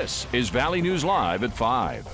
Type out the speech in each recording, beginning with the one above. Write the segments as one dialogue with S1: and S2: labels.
S1: This is Valley News Live at 5.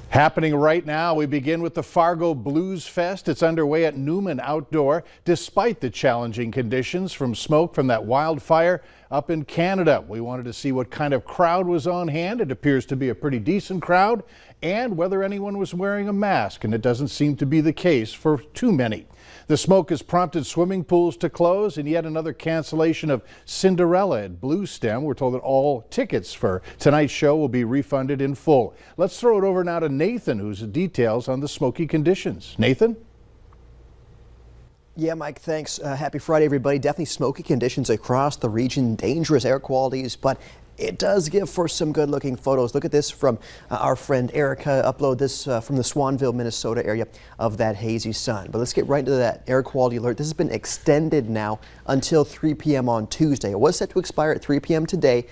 S2: Happening right now, we begin with the Fargo Blues Fest. It's underway at Newman Outdoor, despite the challenging conditions from smoke from that wildfire up in Canada. We wanted to see what kind of crowd was on hand. It appears to be a pretty decent crowd, and whether anyone was wearing a mask, and it doesn't seem to be the case for too many. The smoke has prompted swimming pools to close, and yet another cancellation of Cinderella at Bluestem. We're told that all tickets for tonight's show will be refunded in full. Let's throw it over now to Nathan, who's details on the smoky conditions. Nathan?
S3: Yeah, Mike, thanks. Happy Friday, everybody. Definitely smoky conditions across the region, dangerous air qualities, but it does give for some good looking photos. Look at this from our friend Erica. Upload this from the Swanville, Minnesota area of that hazy sun. But let's get right into that air quality alert. This has been extended now until 3 p.m. on Tuesday. It was set to expire at 3 p.m. today,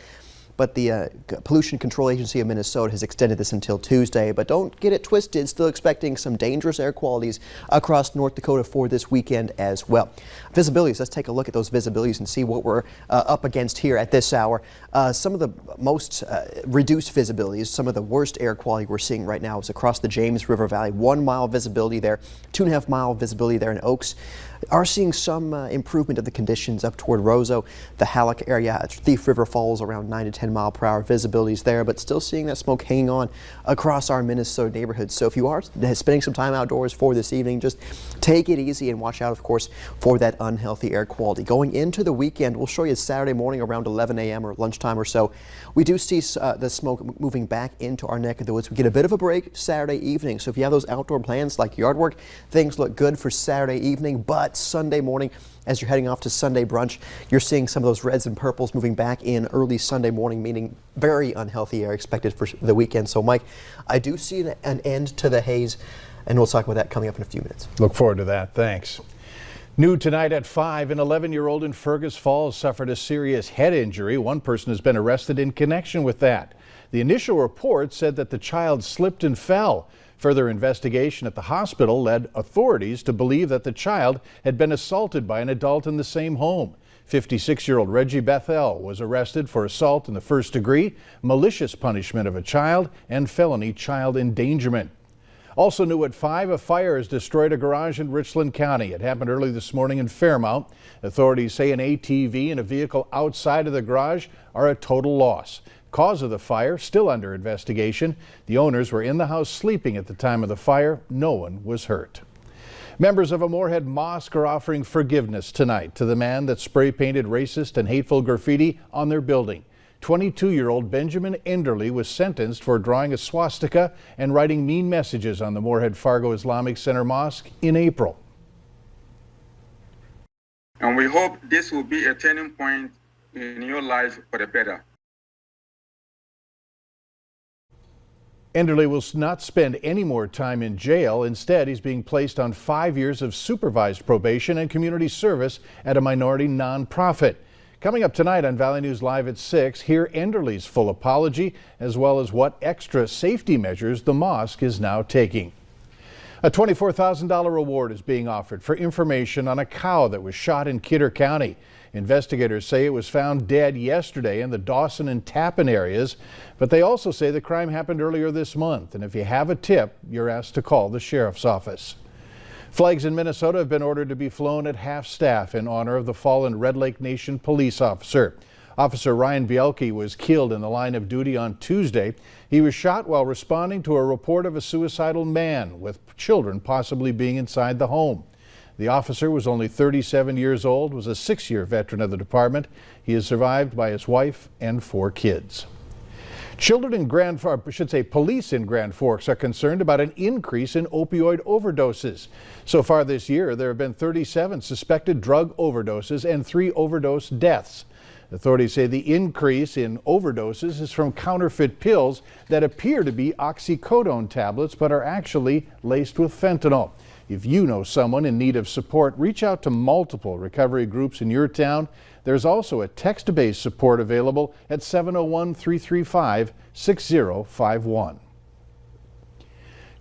S3: but the Pollution Control Agency of Minnesota has extended this until Tuesday. But don't get it twisted, still expecting some dangerous air qualities across North Dakota for this weekend as well. Visibilities, let's take a look at those visibilities and see what we're up against here at this hour. Some of the most reduced visibilities, some of the worst air quality we're seeing right now is across the James River Valley. 1 mile visibility there, 2.5 mile visibility there in Oaks. Are seeing some improvement of the conditions up toward Roseau, the Halleck area, Thief River Falls around 9 to 10 mile per hour visibilities there, but still seeing that smoke hanging on across our Minnesota neighborhoods. So if you are spending some time outdoors for this evening, just take it easy and watch out, of course, for that unhealthy air quality. Going into the weekend, we'll show you Saturday morning around 11 a.m. or lunchtime or so. We do see the smoke moving back into our neck of the woods. We get a bit of a break Saturday evening. So if you have those outdoor plans like yard work, things look good for Saturday evening, but Sunday morning, as you're heading off to Sunday brunch, you're seeing some of those reds and purples moving back in early Sunday morning, meaning very unhealthy air expected for the weekend. So Mike, I do see an end to the haze, and we'll talk about that coming up in a few minutes.
S2: Look forward to that. Thanks. New tonight at 5, an 11-year-old in Fergus Falls suffered a serious head injury. One person has been arrested in connection with that. The initial report said that the child slipped and fell. Further investigation at the hospital led authorities to believe that the child had been assaulted by an adult in the same home. 56-year-old Reggie Bethel was arrested for assault in the first degree, malicious punishment of a child, and felony child endangerment. Also new at 5, a fire has destroyed a garage in Richland County. It happened early this morning in Fairmount. Authorities say an ATV and a vehicle outside of the garage are a total loss. Cause of the fire still under investigation. The owners were in the house sleeping at the time of the fire. No one was hurt. Members of a Moorhead mosque are offering forgiveness tonight to the man that spray painted racist and hateful graffiti on their building. 22-year-old Benjamin Enderly was sentenced for drawing a swastika and writing mean messages on the Moorhead Fargo Islamic Center Mosque in April.
S4: And we hope this will be a turning point in your life for the better.
S2: Enderly will not spend any more time in jail. Instead, he's being placed on 5 years of supervised probation and community service at a minority nonprofit. Coming up tonight on Valley News Live at 6, hear Enderly's full apology, as well as what extra safety measures the mosque is now taking. A $24,000 reward is being offered for information on a cow that was shot in Kidder County. Investigators say it was found dead yesterday in the Dawson and Tappan areas, but they also say the crime happened earlier this month. And if you have a tip, you're asked to call the sheriff's office. Flags in Minnesota have been ordered to be flown at half-staff in honor of the fallen Red Lake Nation police officer. Officer Ryan Bielke was killed in the line of duty on Tuesday. He was shot while responding to a report of a suicidal man with children possibly being inside the home. The officer was only 37 years old, was a 6-year veteran of the department. He is survived by his wife and 4 kids. Police in Grand Forks are concerned about an increase in opioid overdoses. So far this year, there have been 37 suspected drug overdoses and 3 overdose deaths. Authorities say the increase in overdoses is from counterfeit pills that appear to be oxycodone tablets but are actually laced with fentanyl. If you know someone in need of support, reach out to multiple recovery groups in your town. There's also a text-based support available at 701-335-6051.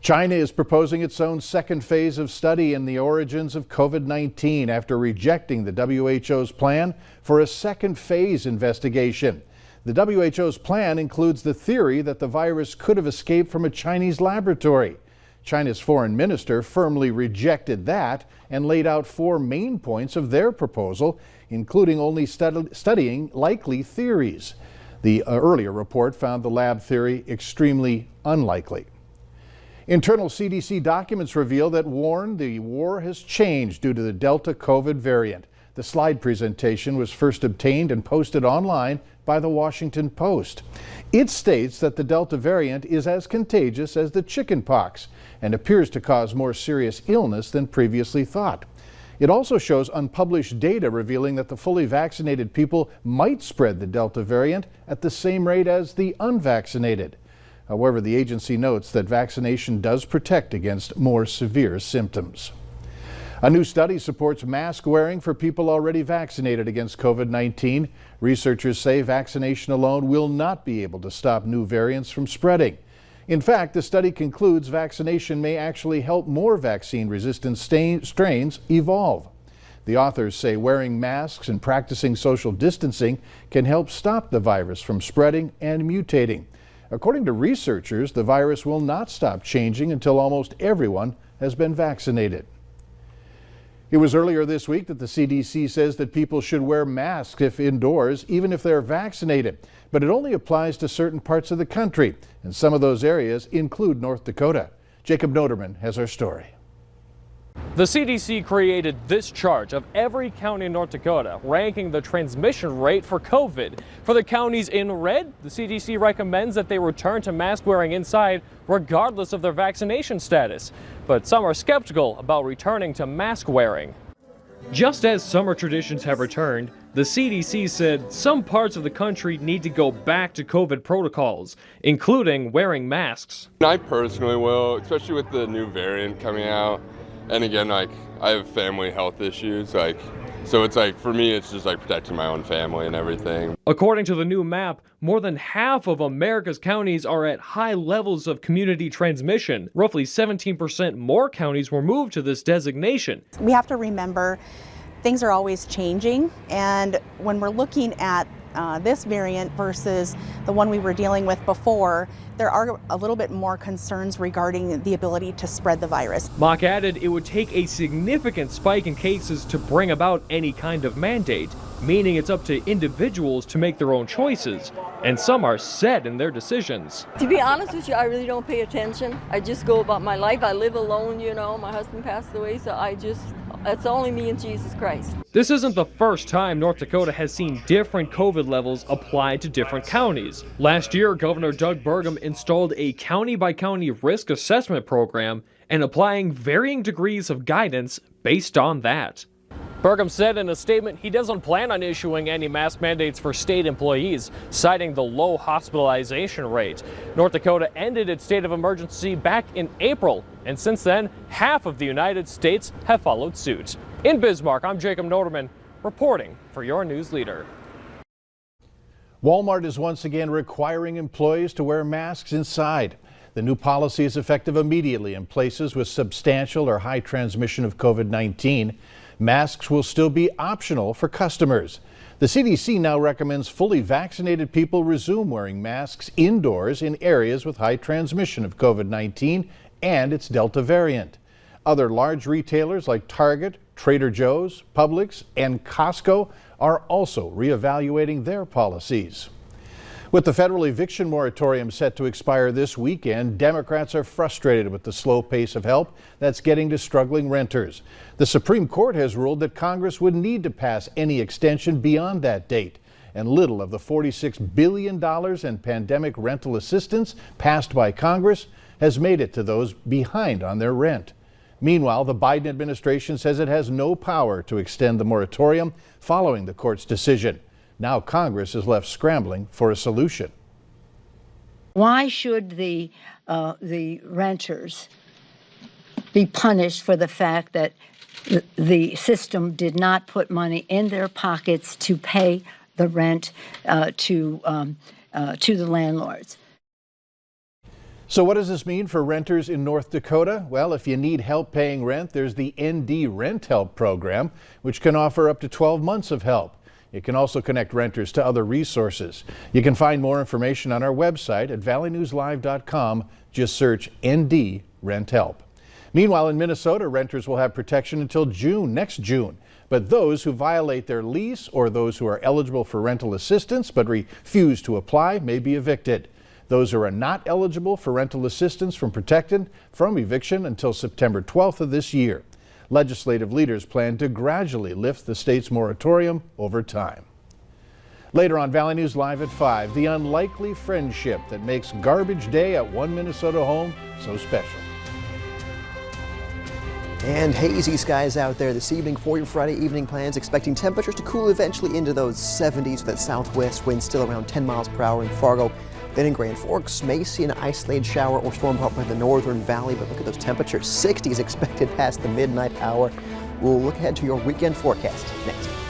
S2: China is proposing its own second phase of study in the origins of COVID-19 after rejecting the WHO's plan for a second phase investigation. The WHO's plan includes the theory that the virus could have escaped from a Chinese laboratory. China's foreign minister firmly rejected that and laid out 4 main points of their proposal, including only studying likely theories. The earlier report found the lab theory extremely unlikely. Internal CDC documents reveal that the war has changed due to the Delta COVID variant. The slide presentation was first obtained and posted online by the Washington Post. It states that the Delta variant is as contagious as the chickenpox and appears to cause more serious illness than previously thought. It also shows unpublished data revealing that the fully vaccinated people might spread the Delta variant at the same rate as the unvaccinated. However, the agency notes that vaccination does protect against more severe symptoms. A new study supports mask wearing for people already vaccinated against COVID-19. Researchers say vaccination alone will not be able to stop new variants from spreading. In fact, the study concludes vaccination may actually help more vaccine-resistant strains evolve. The authors say wearing masks and practicing social distancing can help stop the virus from spreading and mutating. According to researchers, the virus will not stop changing until almost everyone has been vaccinated. It was earlier this week that the CDC says that people should wear masks if indoors, even if they're vaccinated. But it only applies to certain parts of the country, and some of those areas include North Dakota. Jacob Noderman has our story.
S5: The CDC created this chart of every county in North Dakota, ranking the transmission rate for COVID. For the counties in red, the CDC recommends that they return to mask wearing inside regardless of their vaccination status. But some are skeptical about returning to mask wearing. Just as summer traditions have returned, the CDC said some parts of the country need to go back to COVID protocols, including wearing masks.
S6: I personally will, especially with the new variant coming out. And again, I have family health issues, so it's for me, it's just protecting my own family and everything.
S5: According to the new map, more than half of America's counties are at high levels of community transmission. Roughly 17% more counties were moved to this designation.
S7: We have to remember things are always changing, and when we're looking at this variant versus the one we were dealing with before, there are a little bit more concerns regarding the ability to spread the virus.
S5: Mock added it would take a significant spike in cases to bring about any kind of mandate, meaning it's up to individuals to make their own choices, and some are set in their decisions.
S8: To be honest with you, I really don't pay attention. I just go about my life. I live alone, my husband passed away, so it's only me and Jesus Christ.
S5: This isn't the first time North Dakota has seen different COVID levels applied to different counties. Last year, Governor Doug Burgum installed a county-by-county risk assessment program and applying varying degrees of guidance based on that. Burgum said in a statement he doesn't plan on issuing any mask mandates for state employees, citing the low hospitalization rate. North Dakota ended its state of emergency back in April, and since then, half of the United States have followed suit. In Bismarck, I'm Jacob Noderman, reporting for your news leader.
S2: Walmart is once again requiring employees to wear masks inside. The new policy is effective immediately in places with substantial or high transmission of COVID-19. Masks will still be optional for customers. The CDC now recommends fully vaccinated people resume wearing masks indoors in areas with high transmission of COVID-19 and its Delta variant. Other large retailers like Target, Trader Joe's, Publix, and Costco are also reevaluating their policies. With the federal eviction moratorium set to expire this weekend, Democrats are frustrated with the slow pace of help that's getting to struggling renters. The Supreme Court has ruled that Congress would need to pass any extension beyond that date, and little of the $46 billion in pandemic rental assistance passed by Congress has made it to those behind on their rent. Meanwhile, the Biden administration says it has no power to extend the moratorium following the court's decision. Now Congress is left scrambling for a solution.
S9: Why should the renters be punished for the fact that the system did not put money in their pockets to pay the rent to the landlords?
S2: So what does this mean for renters in North Dakota? Well, if you need help paying rent, there's the ND Rent Help program, which can offer up to 12 months of help. It can also connect renters to other resources. You can find more information on our website at valleynewslive.com. Just search ND Rent Help. Meanwhile, in Minnesota, renters will have protection until next June. But those who violate their lease or those who are eligible for rental assistance but refuse to apply may be evicted. Those who are not eligible for rental assistance from protected from eviction until September 12th of this year. Legislative leaders plan to gradually lift the state's moratorium over time. Later on Valley News Live at 5, the unlikely friendship that makes garbage day at one Minnesota home so special.
S3: And hazy skies out there this evening for your Friday evening plans, expecting temperatures to cool eventually into those 70s with that southwest wind still around 10 miles per hour in Fargo. Then in Grand Forks, may see an isolated shower or storm out by the northern valley, but look at those temperatures, 60s expected past the midnight hour. We'll look ahead to your weekend forecast next.